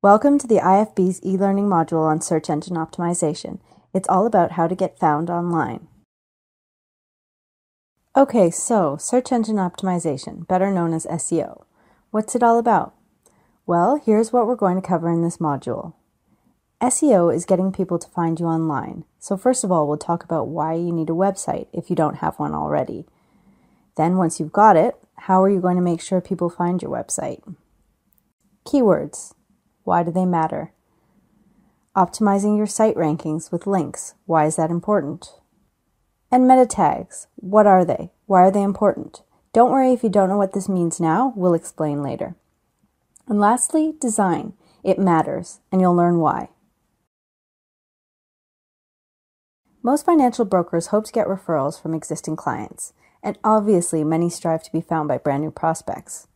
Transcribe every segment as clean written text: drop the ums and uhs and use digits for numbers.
Welcome to the IFB's eLearning module on search engine optimization. It's all about how to get found online. Okay, so search engine optimization, better known as SEO. What's it all about? Well, here's what we're going to cover in this module. SEO is getting people to find you online. So first of all, we'll talk about why you need a website if you don't have one already. Then once you've got it, how are you going to make sure people find your website? Keywords. Why do they matter? Optimizing your site rankings with links. Why is that important? And meta tags. What are they? Why are they important? Don't worry if you don't know what this means now. We'll explain later. And lastly, design. It matters, and you'll learn why. Most financial brokers hope to get referrals from existing clients, and obviously many strive to be found by brand new prospects.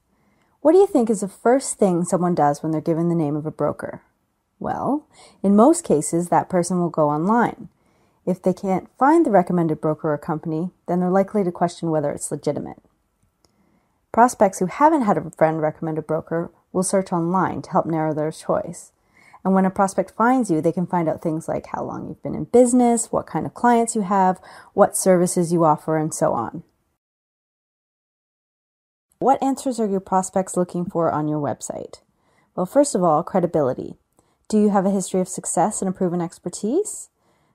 What do you think is the first thing someone does when they're given the name of a broker? Well, in most cases, that person will go online. If they can't find the recommended broker or company, then they're likely to question whether it's legitimate. Prospects who haven't had a friend recommend a broker will search online to help narrow their choice. And when a prospect finds you, they can find out things like how long you've been in business, what kind of clients you have, what services you offer, and so on. What answers are your prospects looking for on your website? Well, first of all, credibility. Do you have a history of success and a proven expertise?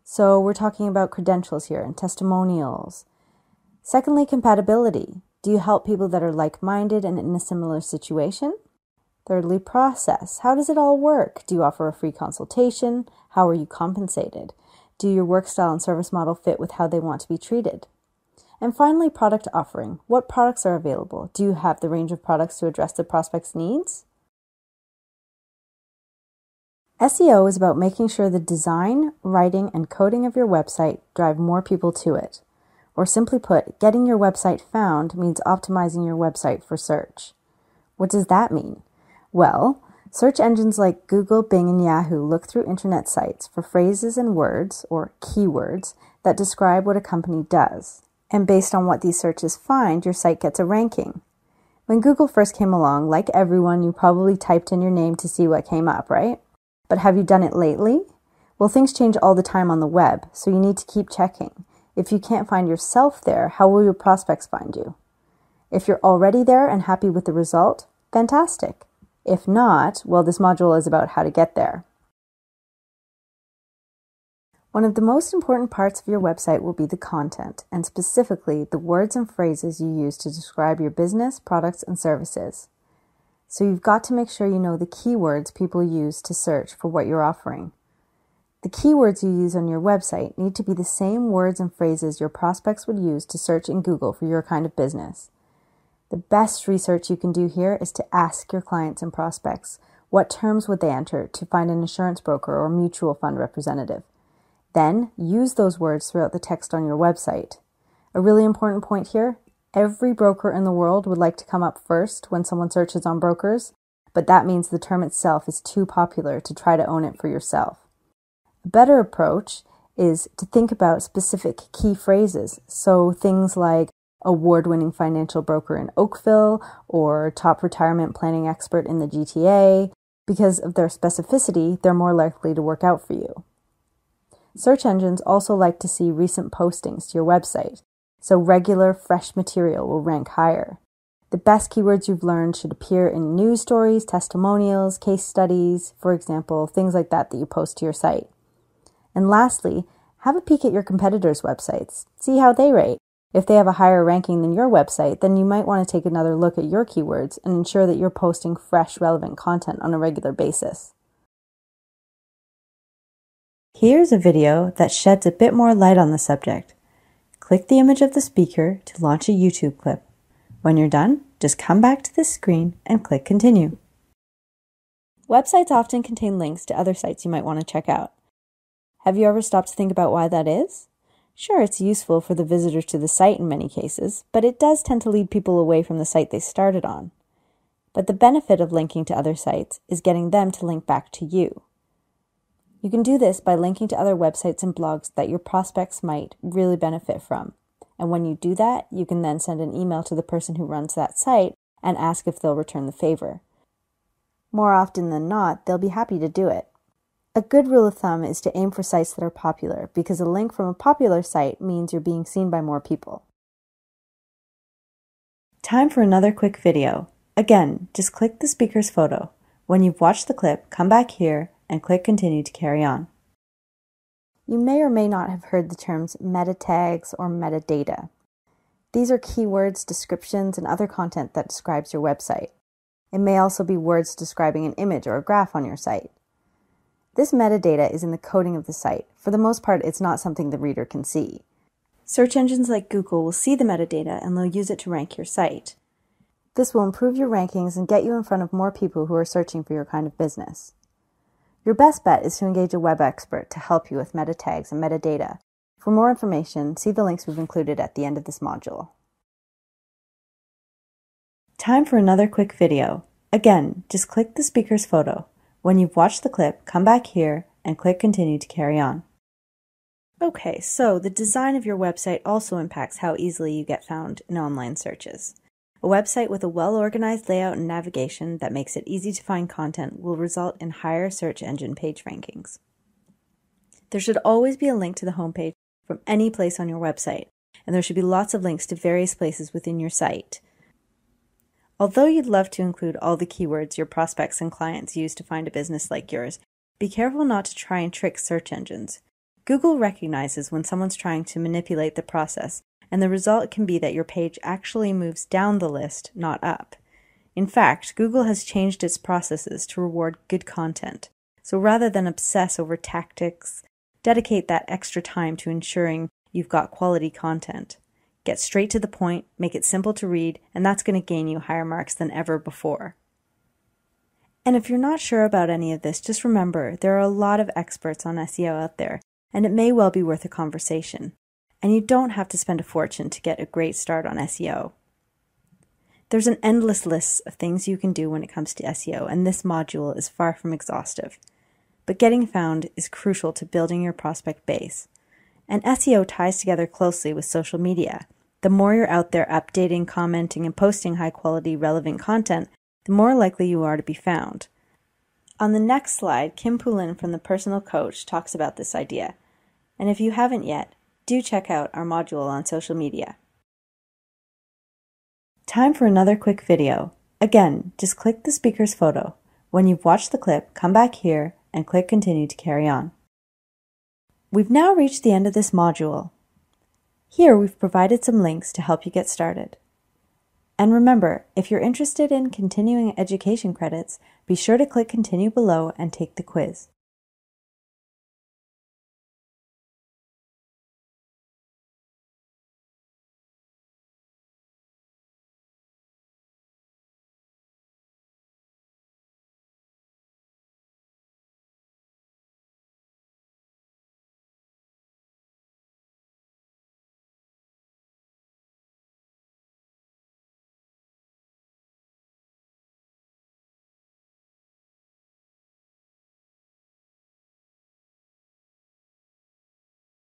So we're talking about credentials here and testimonials. Secondly, compatibility. Do you help people that are like-minded and in a similar situation? Thirdly, process. How does it all work? Do you offer a free consultation? How are you compensated? Do your work style and service model fit with how they want to be treated? And finally, product offering. What products are available? Do you have the range of products to address the prospect's needs? SEO is about making sure the design, writing, and coding of your website drive more people to it. Or simply put, getting your website found means optimizing your website for search. What does that mean? Well, search engines like Google, Bing, and Yahoo look through internet sites for phrases and words, or keywords, that describe what a company does. And based on what these searches find, your site gets a ranking. When Google first came along, like everyone, you probably typed in your name to see what came up, right? But have you done it lately? Well, things change all the time on the web, so you need to keep checking. If you can't find yourself there, how will your prospects find you? If you're already there and happy with the result, fantastic. If not, well, this module is about how to get there. One of the most important parts of your website will be the content, and specifically the words and phrases you use to describe your business, products, and services. So you've got to make sure you know the keywords people use to search for what you're offering. The keywords you use on your website need to be the same words and phrases your prospects would use to search in Google for your kind of business. The best research you can do here is to ask your clients and prospects what terms would they enter to find an insurance broker or mutual fund representative. Then use those words throughout the text on your website. A really important point here, every broker in the world would like to come up first when someone searches on brokers, but that means the term itself is too popular to try to own it for yourself. A better approach is to think about specific key phrases, so things like award-winning financial broker in Oakville or top retirement planning expert in the GTA. Because of their specificity, they're more likely to work out for you. Search engines also like to see recent postings to your website, so regular, fresh material will rank higher. The best keywords you've learned should appear in news stories, testimonials, case studies, for example, things like that you post to your site. And lastly, have a peek at your competitors' websites. See how they rate. If they have a higher ranking than your website, then you might want to take another look at your keywords and ensure that you're posting fresh, relevant content on a regular basis. Here's a video that sheds a bit more light on the subject. Click the image of the speaker to launch a YouTube clip. When you're done, just come back to this screen and click Continue. Websites often contain links to other sites you might want to check out. Have you ever stopped to think about why that is? Sure, it's useful for the visitors to the site in many cases, but it does tend to lead people away from the site they started on. But the benefit of linking to other sites is getting them to link back to you. You can do this by linking to other websites and blogs that your prospects might really benefit from. And when you do that, you can then send an email to the person who runs that site and ask if they'll return the favor. More often than not, they'll be happy to do it. A good rule of thumb is to aim for sites that are popular, because a link from a popular site means you're being seen by more people. Time for another quick video. Again, just click the speaker's photo. When you've watched the clip, come back here and click Continue to carry on. You may or may not have heard the terms meta tags or metadata. These are keywords, descriptions, and other content that describes your website. It may also be words describing an image or a graph on your site. This metadata is in the coding of the site. For the most part, it's not something the reader can see. Search engines like Google will see the metadata and they'll use it to rank your site. This will improve your rankings and get you in front of more people who are searching for your kind of business. Your best bet is to engage a web expert to help you with meta tags and metadata. For more information, see the links we've included at the end of this module. Time for another quick video. Again, just click the speaker's photo. When you've watched the clip, come back here and click Continue to carry on. Okay, so the design of your website also impacts how easily you get found in online searches. A website with a well-organized layout and navigation that makes it easy to find content will result in higher search engine page rankings. There should always be a link to the homepage from any place on your website, and there should be lots of links to various places within your site. Although you'd love to include all the keywords your prospects and clients use to find a business like yours, be careful not to try and trick search engines. Google recognizes when someone's trying to manipulate the process, and the result can be that your page actually moves down the list, not up. In fact, Google has changed its processes to reward good content. So rather than obsess over tactics, dedicate that extra time to ensuring you've got quality content. Get straight to the point, make it simple to read, and that's going to gain you higher marks than ever before. And if you're not sure about any of this, just remember there are a lot of experts on SEO out there, and it may well be worth a conversation. And you don't have to spend a fortune to get a great start on SEO. There's an endless list of things you can do when it comes to SEO, and this module is far from exhaustive. But getting found is crucial to building your prospect base. And SEO ties together closely with social media. The more you're out there updating, commenting, and posting high-quality, relevant content, the more likely you are to be found. On the next slide, Kim Poulin from The Personal Coach talks about this idea. And if you haven't yet, do check out our module on social media. Time for another quick video. Again, just click the speaker's photo. When you've watched the clip, come back here and click Continue to carry on. We've now reached the end of this module. Here we've provided some links to help you get started. And remember, if you're interested in continuing education credits, be sure to click Continue below and take the quiz.